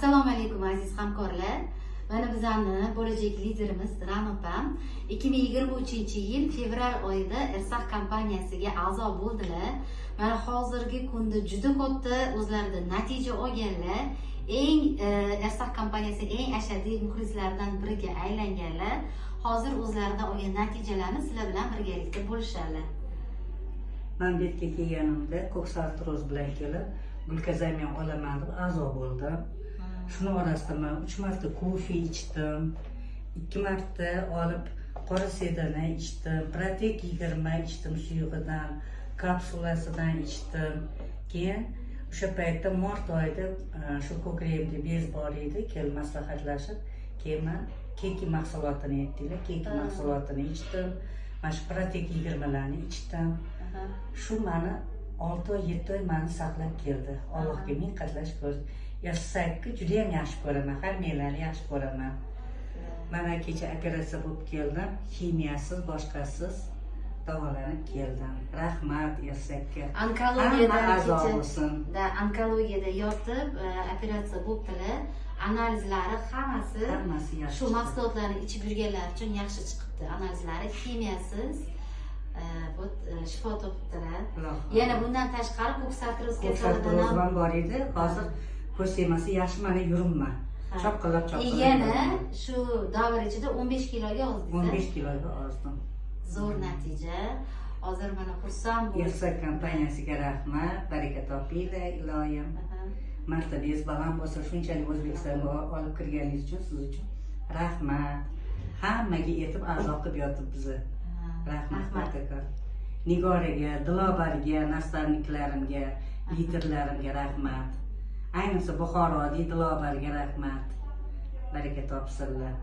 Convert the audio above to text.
Assalomu alaykum aziz hamkorlar. Mana bizani bo'lajak liderimiz Ra'no opam 2023-yil fevral oyida Ersax kompaniyasiga a'zo bo'ldilar. Mana hozirgi kunda juda katta o'zlarida natija olganlar. Ersax kompaniyasi eng ashaddiy muxlislaridan biriga aylanganlar. Hozir o'zlaridan olgan natijalarni sizlar bilan birgalikda bo'lishadilar. Men bu yerga kelganimda ko'ksartroz bilan kelib, glukazamiya olaman deb a'zo bo'ldim. Shuni orasida men 3 marta kofe ichdim, 2 marta olib qora sedani ichdim, protek 20 ichdim suyug'idan, kapsulasidan ichdim. Keyin o'sha paytda mart oyida shu ko'kragimda bez bor edi, kelib maslahatlashib, keyin men keki mahsulotini aytdilar, keki mahsulotini ichdim. Mana shu protek 20 larni ichdim. Shu meni 6 oy 7 oy meni saqlab keldi. Allohga ming qatlash ko'rdi. Yashasakki juda ham yaxshi ko'raman, hammalarni yaxshi ko'raman. Mana kecha operatsiya bo'lib keldim, kimiyasiz, boshqasiz davolanib keldim. Rahmat Yashasakka. Onkologiyada yotib operatsiya bo'libdilar. Analizlari hammasi yaxshi. Shu mahsulotlarni ichib yurganlar uchun yaxshi chiqibdi. Analizlari kimiyasiz shifo topibdilar. Yana bundan tashqari ko'ksartroz kasalidan ham bor edi. Hozir ko'rsamasi yaxshi mana yuribman. Chopqilab Yana shu davr ichida 15 kiloga ozdingiz. 15 kiloga ozdim. Zo'r natija. Hozir mana xursand bo'ldim. Ersax kompaniyasiga rahmat, baraka topinglar iloyim. Martabingiz baland bo'lsa, shunchalik O'zbekistonga olib kirganingiz uchun siz uchun rahmat. Hammaga yetib a'zo qilib yotib bizni. Rahmat kattakon. Nigoraga, Dilobarga, nastavniklarimga, liderlarimga rahmat. Ayniqsa Buxoroda Dilobarga rahmat. Baraka topsinlar.